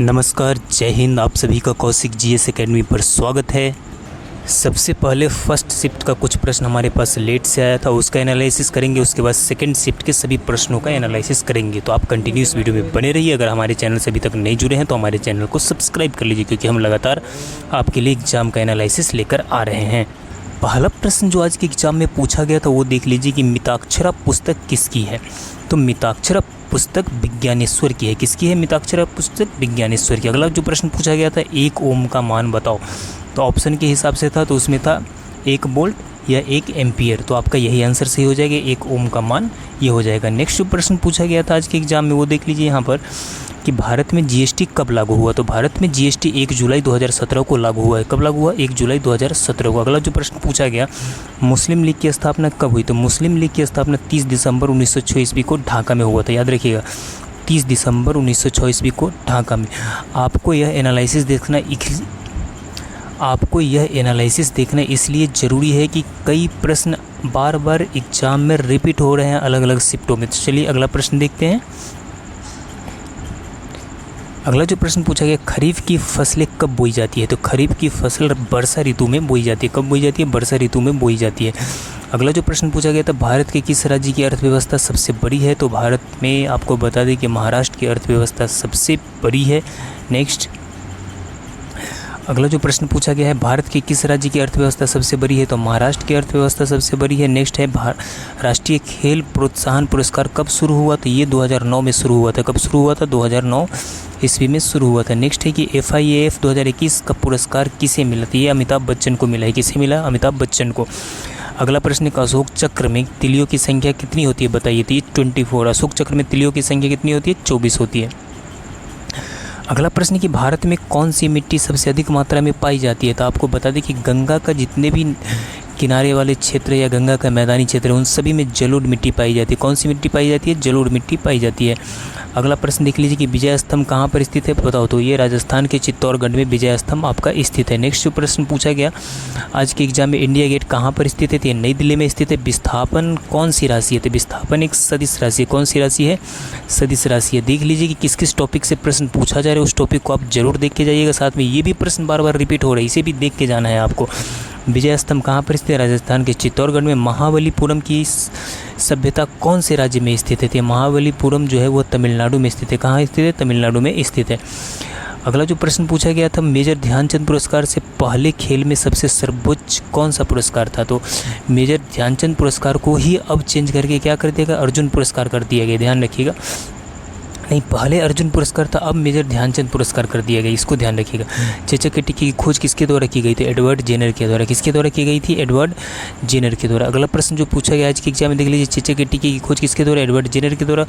नमस्कार, जय हिंद। आप सभी का कौशिक जीएस एकेडमी पर स्वागत है। सबसे पहले फर्स्ट शिफ्ट का कुछ प्रश्न हमारे पास लेट से आया था, उसका एनालिसिस करेंगे। उसके बाद सेकंड शिफ्ट के सभी प्रश्नों का एनालिसिस करेंगे। तो आप कंटिन्यूस वीडियो में बने रहिए। अगर हमारे चैनल से अभी तक नहीं जुड़े हैं तो हमारे चैनल को सब्सक्राइब कर लीजिए, क्योंकि हम लगातार आपके लिए एग्जाम का एनालिसिस लेकर आ रहे हैं। पहला प्रश्न जो आज के एग्जाम में पूछा गया था वो देख लीजिए कि मिताक्षरा पुस्तक किसकी है। तो मिताक्षरा पुस्तक विज्ञानेश्वर की है। किसकी है? मिताक्षरा पुस्तक विज्ञानेश्वर की। अगला जो प्रश्न पूछा गया था, एक ओम का मान बताओ। तो ऑप्शन के हिसाब से था, तो उसमें था 1 वोल्ट या 1 एम्पियर। तो आपका यही आंसर सही हो जाएगा, 1 ओम का मान ये हो जाएगा। नेक्स्ट जो प्रश्न पूछा गया था आज के एग्जाम में वो देख लीजिए यहाँ पर कि भारत में जीएसटी कब लागू हुआ। तो भारत में जीएसटी 1 जुलाई 2017 को लागू हुआ है। कब लागू हुआ? 1 जुलाई 2017 को। अगला जो प्रश्न पूछा गया, मुस्लिम लीग की स्थापना कब हुई। तो मुस्लिम लीग की स्थापना 30 दिसंबर 1906 ईस्वी को ढाका में हुआ था। याद रखिएगा, 30 दिसंबर 1906 ईस्वी को ढाका में। आपको यह एनालिसिस देखना इसलिए ज़रूरी है कि कई प्रश्न बार बार एग्जाम में रिपीट हो रहे हैं अलग अलग शिफ्टों में। तो चलिए अगला प्रश्न देखते हैं। अगला जो प्रश्न पूछा गया, खरीफ की फसलें कब बोई जाती है। तो खरीफ की फसल वर्षा ऋतु में बोई जाती है। कब बोई जाती है? वर्षा ऋतु में बोई जाती है। अगला जो प्रश्न पूछा गया था, भारत के किस राज्य की अर्थव्यवस्था सबसे बड़ी है। तो भारत में आपको बता दें कि महाराष्ट्र की अर्थव्यवस्था सबसे बड़ी है। नेक्स्ट अगला जो प्रश्न पूछा गया है, भारत के किस राज्य की अर्थव्यवस्था सबसे बड़ी है। तो महाराष्ट्र की अर्थव्यवस्था सबसे बड़ी है। नेक्स्ट है, राष्ट्रीय खेल प्रोत्साहन पुरस्कार कब शुरू हुआ। तो ये 2009 में शुरू हुआ था। कब शुरू हुआ था? 2009 ईस्वी में शुरू हुआ था। नेक्स्ट है कि FIAF 2021 का पुरस्कार किसे मिला था। ये अमिताभ बच्चन को मिला है। किसे मिला? अमिताभ बच्चन को। अगला प्रश्न, अशोक चक्र में तिलियों की संख्या कितनी होती है बताइए। तो ये 24। अशोक चक्र में तिलियों की संख्या कितनी होती है? 24 होती है। अगला प्रश्न कि भारत में कौन सी मिट्टी सबसे अधिक मात्रा में पाई जाती है। तो आपको बता दें कि गंगा का जितने भी किनारे वाले क्षेत्र या गंगा का मैदानी क्षेत्र है उन सभी में जलोढ़ मिट्टी पाई जाती है। कौन सी मिट्टी पाई जाती है? जलोढ़ मिट्टी पाई जाती है। अगला प्रश्न देख लीजिए कि विजय स्तंभ कहाँ पर स्थित है बताओ। तो ये राजस्थान के चित्तौड़गढ़ में विजय स्तंभ आपका स्थित है। नेक्स्ट जो प्रश्न पूछा गया आज के एग्जाम में, इंडिया गेट कहाँ पर स्थित है। तो ये नई दिल्ली में स्थित है। विस्थापन कौन सी राशि है। तो विस्थापन एक सदिश राशि है। कौन सी राशि है? सदिश राशि है। देख लीजिए कि किस किस टॉपिक से प्रश्न पूछा जा रहा है, उस टॉपिक को आप जरूर देख के जाइएगा। साथ में ये भी प्रश्न बार बार रिपीट हो रहा है, इसे भी देख के जाना है आपको। विजय स्तंभ कहाँ पर स्थित है? राजस्थान के चित्तौड़गढ़ में। महाबलीपुरम की सभ्यता कौन से राज्य में स्थित है। महाबलीपुरम जो है वो तमिलनाडु में स्थित है। कहाँ स्थित है? तमिलनाडु में स्थित है। अगला जो प्रश्न पूछा गया था, मेजर ध्यानचंद पुरस्कार से पहले खेल में सबसे सर्वोच्च कौन सा पुरस्कार था। तो मेजर ध्यानचंद पुरस्कार को ही अब चेंज करके क्या कर दिया गया? अर्जुन पुरस्कार कर दिया गया। ध्यान रखिएगा, नहीं, पहले अर्जुन पुरस्कार था, अब मेजर ध्यानचंद पुरस्कार कर दिया गया। इसको ध्यान रखिएगा। चेचक की टिक्की की खोज किसके द्वारा की गई थी? एडवर्ड जेनर के द्वारा। किसके द्वारा की गई थी? एडवर्ड जेनर के द्वारा। अगला प्रश्न जो पूछा गया आज के एग्जाम में देख लीजिए, चेचक की टिक्की की खोज किसके द्वारा? एडवर्ड जेनर के द्वारा।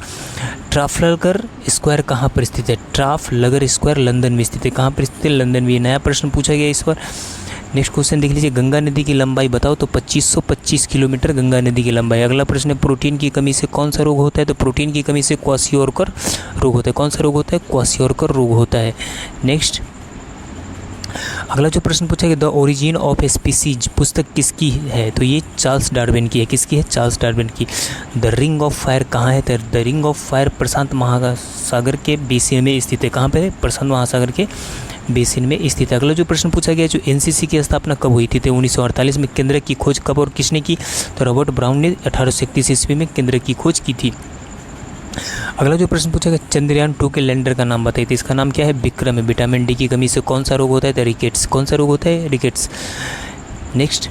ट्राफलगर स्क्वायर कहाँ पर स्थित है? ट्राफलगर स्क्वायर लंदन में स्थित है। कहाँ पर स्थित है? लंदन में। नया प्रश्न पूछा गया इस बार। नेक्स्ट क्वेश्चन देख लीजिए, गंगा नदी की लंबाई बताओ। तो 2525 किलोमीटर गंगा नदी की लंबाई। अगला प्रश्न है, प्रोटीन की कमी से कौन सा रोग होता है। तो प्रोटीन की कमी से क्वाशियोरकर रोग होता है। कौन सा रोग होता है? क्वाशियोरकर रोग होता है। नेक्स्ट अगला जो प्रश्न पूछा गया, द ओरिजिन ऑफ स्पीसीज पुस्तक किसकी है। तो ये चार्ल्स डार्विन की है। किसकी है? चार्ल्स डार्विन की। द रिंग ऑफ फायर कहाँ है। तो द रिंग ऑफ फायर प्रशांत महासागर के बेसिन में स्थित है। कहाँ पर है? प्रशांत महासागर के बेसिन में स्थित है। अगला जो प्रश्न पूछा गया, जो NCC की स्थापना कब हुई थी। तो 1948 में। केंद्र की खोज कब और किसने की। तो रॉबर्ट ब्राउन ने 1831 ईस्वी में केंद्र की खोज की थी। अगला जो प्रश्न पूछा गया, चंद्रयान 2 के लैंडर का नाम बताइए। तो इसका नाम क्या है? विक्रम है। विटामिन डी की कमी से कौन सा रोग होता है? तो रिकेट्स। कौन सा रोग होता है? रिकेट्स। नेक्स्ट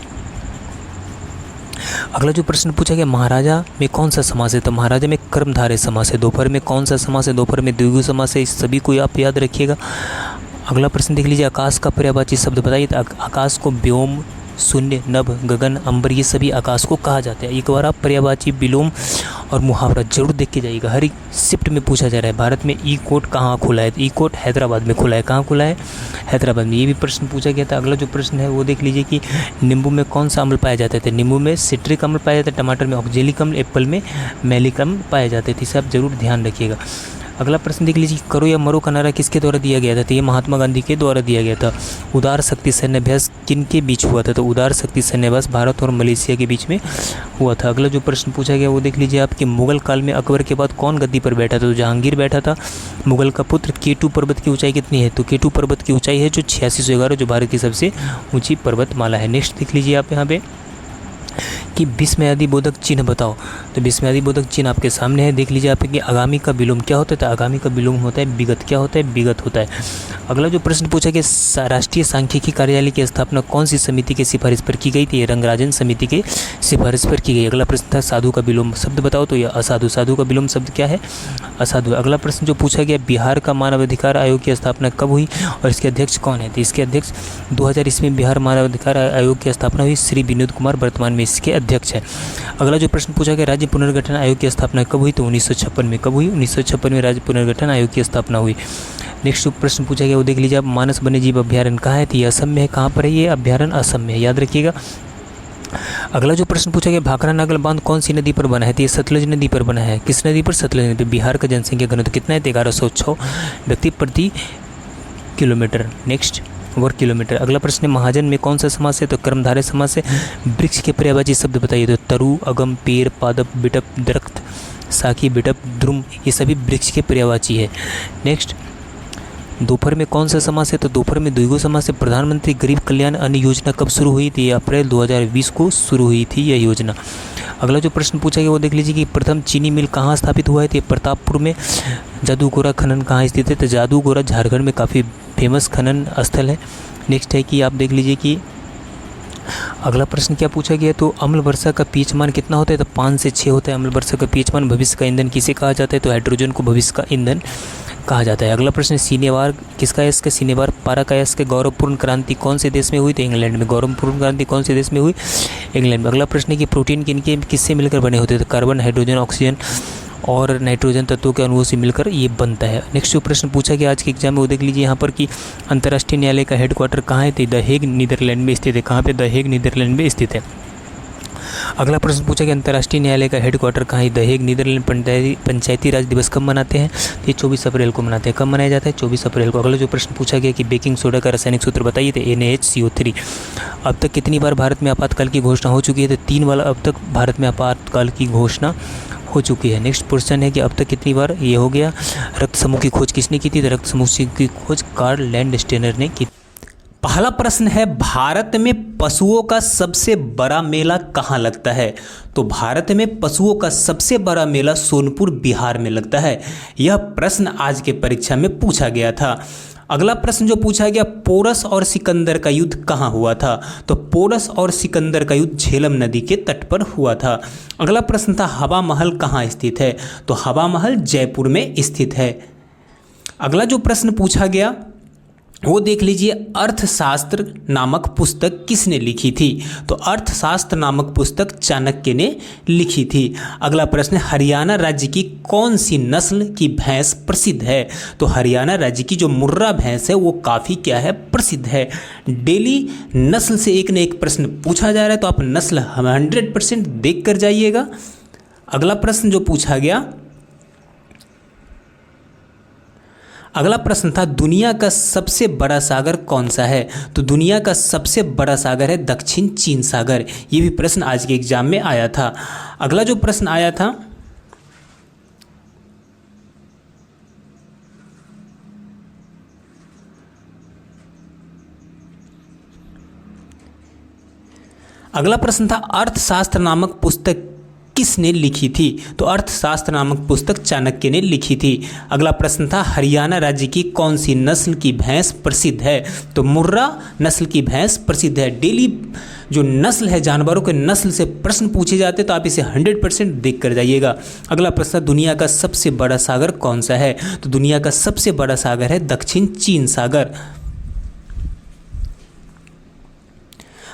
अगला जो प्रश्न पूछा गया, महाराजा में कौन सा समास है। तो महाराजा में कर्मधारय समास है। दोपहर में कौन सा समास है? दोपहर में द्विगु समास है। इस सभी को आप याद रखिएगा। अगला प्रश्न देख लीजिए, आकाश का पर्यायवाची शब्द बताइए। तो आकाश को व्योम, शून्य, नभ, गगन, अंबर ये सभी आकाश को कहा जाता है। एक बार आप पर्यायवाची, विलोम और मुहावरा जरूर देख के जाइएगा। हर एक शिफ्ट में पूछा जा रहा है। भारत में ई कोर्ट कहाँ खुला है। ई कोर्ट हैदराबाद में खुला है। कहाँ खुला है? हैदराबाद में। ये भी प्रश्न पूछा गया था। अगला जो प्रश्न है वो देख लीजिए कि नींबू में कौन सा अम्ल पाया जाता है। नींबू में सिट्रिक अम्ल पाया जाता है। टमाटर में ऑक्जेलिक अम्ल, एप्पल में मैलिक अम्ल पाए जाते थे। इसे आप जरूर ध्यान रखिएगा। अगला प्रश्न देख लीजिए, करो या मरो का नारा किसके द्वारा दिया गया था? तो ये महात्मा गांधी के द्वारा दिया गया था। उदार शक्ति सैन्य अभ्यास किन के बीच हुआ था? तो उदार शक्ति सैन्य अभ्यास भारत और मलेशिया के बीच में हुआ था। अगला जो प्रश्न पूछा गया वो देख लीजिए आपके, मुगल काल में अकबर के बाद कौन गद्दी पर बैठा था? तो जहांगीर बैठा था, मुगल का पुत्र। केटू पर्वत की ऊंचाई कितनी है? तो केटू पर्वत की ऊंचाई है जो 8611, जो भारत की सबसे ऊंची पर्वतमाला है। नेक्स्ट देख लीजिए आप यहाँ पे कि विस्मयादि बोधक चिन्ह बताओ। तो विस्मयादि बोधक चिन्ह आपके सामने है, देख लीजिए आप कि आगामी का विलोम क्या होता है? तो आगामी का विलोम होता है विगत। क्या होता है? विगत होता है। अगला जो प्रश्न पूछा कि राष्ट्रीय सांख्यिकी कार्यालय की स्थापना कौन सी समिति के सिफारिश पर की गई थी? रंगराजन समिति के सिफारिश पर की गई। अगला प्रश्न था साधु का विलोम शब्द बताओ। तो यह असाधु। साधु का विलोम शब्द क्या है? असाधु। अगला प्रश्न जो पूछा गया, बिहार का मानवाधिकार आयोग की स्थापना कब हुई और इसके अध्यक्ष कौन है? तो इसके अध्यक्ष 2000 ईस्वी में बिहार मानवाधिकार आयोग की स्थापना हुई। श्री विनोद कुमार वर्तमान में इसके अध्यक्ष है। अगला जो प्रश्न पूछा गया, राज्य पुनर्गठन आयोग की स्थापना कब हुई? तो 1956 में। कब हुई? 1956 में राज्य पुनर्गठन आयोग की स्थापना हुई। नेक्स्ट जो प्रश्न पूछा गया वो देख लीजिए आप, मानस वन्यजीव अभ्यारण्य कहाँ है? तो ये असम में है। कहाँ पर है ये अभ्यारण्य? असम में है, याद रखिएगा। अगला जो प्रश्न पूछा गया, भाखड़ा नागल बांध कौन सी नदी पर बना है? तो ये सतलज नदी पर बना है। किस नदी पर? सतलज नदी पर। बिहार का जनसंख्या घनत्व कितना है? 1106 व्यक्ति प्रति किलोमीटर। नेक्स्ट वर्ग किलोमीटर। अगला प्रश्न है, महाजन में कौन सा समास है? तो कर्मधारय समास है। वृक्ष के पर्यायवाची शब्द बताइए। तो तरु, अगम, पेड़, पादप, बिटप, दरख्त, साखी, बिटप, द्रुम, ये सभी वृक्ष के पर्यायवाची है। नेक्स्ट, दोपहर में कौन सा समास है? तो दोपहर में द्विगु समास है। प्रधानमंत्री गरीब कल्याण अन्न योजना कब शुरू हुई थी? अप्रैल 2020 को शुरू हुई थी यह योजना। अगला जो प्रश्न पूछा गया वो देख लीजिए कि प्रथम चीनी मिल कहाँ स्थापित हुआ है? तो प्रतापपुर में। जादूगोरा खनन कहाँ स्थित है? तो जादूगोरा झारखंड में काफ़ी फेमस खनन स्थल है। नेक्स्ट है कि आप देख लीजिए कि अगला प्रश्न क्या पूछा गया, तो अम्ल वर्षा का पीएच मान कितना होता है? तो 5 से 6 होता है अम्ल वर्षा का पीएच मान। भविष्य का ईंधन किसे कहा जाता है? तो हाइड्रोजन को भविष्य का ईंधन कहा जाता है। अगला प्रश्न, सिनेवार किसका है? इसका सिनेवार पाराकायस के गौरवपूर्ण क्रांति कौन से देश में हुई? तो इंग्लैंड में। गौरवपूर्ण क्रांति कौन से देश में हुई? इंग्लैंड में। अगला प्रश्न है कि प्रोटीन किनके किससे मिलकर बने होते हैं? तो कार्बन, हाइड्रोजन, ऑक्सीजन और नाइट्रोजन तत्वों के अणुओं से मिलकर ये बनता है। नेक्स्ट जो प्रश्न पूछा गया आज के एग्जाम में वो देख लीजिए यहाँ पर कि अंतर्राष्ट्रीय न्यायालय का हेडक्वार्टर कहाँ है? तो द हेग नीदरलैंड में स्थित है। कहाँ पे? द हेग नीदरलैंड में स्थित है। अगला प्रश्न पूछा गया, अंतर्राष्ट्रीय न्यायालय का हेडक्वार्टर कहाँ है? The Hague Netherland. Panchayati Raj Diwas कब मनाते हैं? ये 24 अप्रैल को मनाते हैं। कब मनाया जाता है? 24 अप्रैल को। अगला जो प्रश्न पूछा गया कि बेकिंग सोडा का रासायनिक सूत्र बताइए। तो NaHCO3। अब तक कितनी बार भारत में आपातकाल की घोषणा हो चुकी है? तो 3 बार अब तक भारत में आपातकाल की घोषणा हो चुकी है। नेक्स्ट क्वेश्चन है कि अब तक कितनी बार ये हो गया। रक्त समूह की खोज किसने की थी? तो रक्त समूह की खोज कार्ल लैंडस्टेनर ने की। पहला प्रश्न है, भारत में पशुओं का सबसे बड़ा मेला कहाँ लगता है? तो भारत में पशुओं का सबसे बड़ा मेला सोनपुर बिहार में लगता है। यह प्रश्न आज के परीक्षा में पूछा गया था। अगला प्रश्न जो पूछा गया, पोरस और सिकंदर का युद्ध कहाँ हुआ था? तो पोरस और सिकंदर का युद्ध झेलम नदी के तट पर हुआ था। अगला प्रश्न था, हवा महल कहाँ स्थित है? तो हवा महल जयपुर में स्थित है। अगला जो प्रश्न पूछा गया वो देख लीजिए, अर्थशास्त्र नामक पुस्तक किसने लिखी थी? तो अर्थशास्त्र नामक पुस्तक चाणक्य ने लिखी थी। अगला प्रश्न, हरियाणा राज्य की कौन सी नस्ल की भैंस प्रसिद्ध है? तो हरियाणा राज्य की जो मुर्रा भैंस है वो काफ़ी क्या है? प्रसिद्ध है। डेली नस्ल से एक न एक प्रश्न पूछा जा रहा है, तो आप नस्ल 100% देख कर जाइएगा। अगला प्रश्न जो पूछा गया, अगला प्रश्न था, दुनिया का सबसे बड़ा सागर कौन सा है? तो दुनिया का सबसे बड़ा सागर है दक्षिण चीन सागर। ये भी प्रश्न आज के एग्जाम में आया था। अगला जो प्रश्न आया था, अगला प्रश्न था, अर्थशास्त्र नामक पुस्तक किसने लिखी थी? तो अर्थशास्त्र नामक पुस्तक चाणक्य ने लिखी थी। अगला प्रश्न था, हरियाणा राज्य की कौन सी नस्ल की भैंस प्रसिद्ध है? तो मुर्रा नस्ल की भैंस प्रसिद्ध है। डेली जो नस्ल है जानवरों के नस्ल से प्रश्न पूछे जाते तो आप इसे 100% देख कर जाइएगा। अगला प्रश्न, दुनिया का सबसे बड़ा सागर कौन सा है? तो दुनिया का सबसे बड़ा सागर है दक्षिण चीन सागर।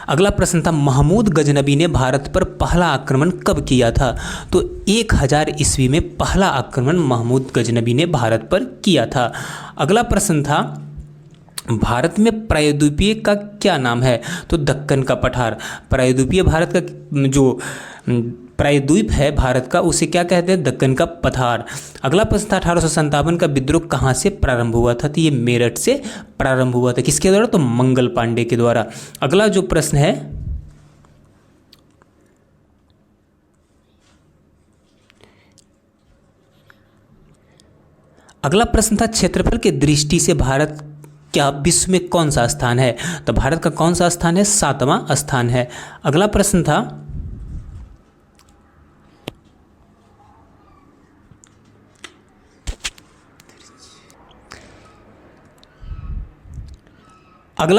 अगला प्रश्न था, महमूद गजनबी ने भारत पर पहला आक्रमण कब किया था? तो 1000 ईस्वी में पहला आक्रमण महमूद गजनबी ने भारत पर किया था। अगला प्रश्न था, भारत में प्रायद्वीपीय का क्या नाम है? तो दक्कन का पठार। प्रायद्वीपीय भारत का जो प्रायद्वीप है भारत का, उसे क्या कहते हैं? दक्कन का पठार। अगला प्रश्न था 1857 का विद्रोह कहाँ से प्रारंभ हुआ था? तो ये मेरठ से प्रारंभ हुआ था। किसके द्वारा? तो मंगल पांडे के द्वारा। अगला जो प्रश्न है, अगला प्रश्न था क्षेत्रफल की दृष्टि से भारत क्या विश्व में कौन सा स्थान है? तो भारत का कौन सा स्थान है? 7वां स्थान है। अगला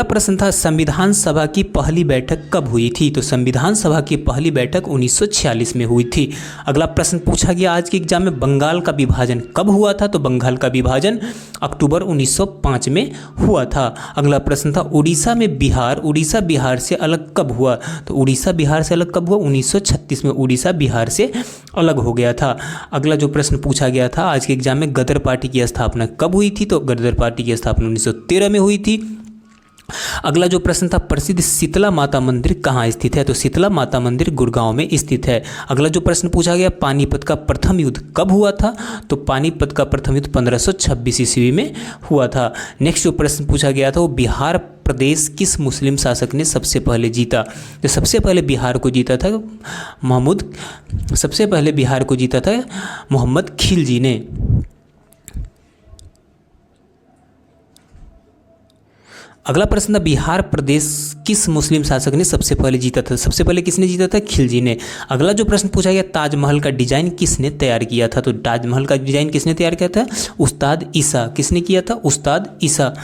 प्रश्न था संविधान सभा की पहली बैठक कब हुई थी? तो संविधान सभा की पहली बैठक 1946 में हुई थी। अगला प्रश्न पूछा गया आज के एग्जाम में, बंगाल का विभाजन कब हुआ था? तो बंगाल का विभाजन अक्टूबर 1905 में हुआ था। अगला प्रश्न था उड़ीसा में बिहार, उड़ीसा बिहार से अलग कब हुआ? तो उड़ीसा बिहार से अलग कब हुआ? 1936 में उड़ीसा बिहार से अलग हो गया था। अगला जो प्रश्न पूछा गया था आज के एग्जाम में, गदर पार्टी की स्थापना कब हुई थी? तो गदर पार्टी की स्थापना 1913 में हुई थी। अगला जो प्रश्न था, प्रसिद्ध शीतला माता मंदिर कहाँ स्थित है? तो शीतला माता मंदिर गुड़गांव में स्थित है। अगला जो प्रश्न पूछा गया, पानीपत का प्रथम युद्ध कब हुआ था? तो पानीपत का प्रथम युद्ध 1526 ईस्वी में हुआ था। नेक्स्ट जो प्रश्न पूछा गया था वो, बिहार प्रदेश किस मुस्लिम शासक ने सबसे पहले जीता? तो सबसे पहले बिहार को जीता था मोहम्मद खिलजी ने। अगला प्रश्न था, बिहार प्रदेश किस मुस्लिम शासक ने सबसे पहले जीता था? सबसे पहले किसने जीता था? खिलजी ने। अगला जो प्रश्न पूछा गया, ताजमहल का डिजाइन किसने तैयार किया था? तो ताजमहल का डिजाइन किसने तैयार किया था? उस्ताद ईसा। किसने किया था? उस्ताद ईसा।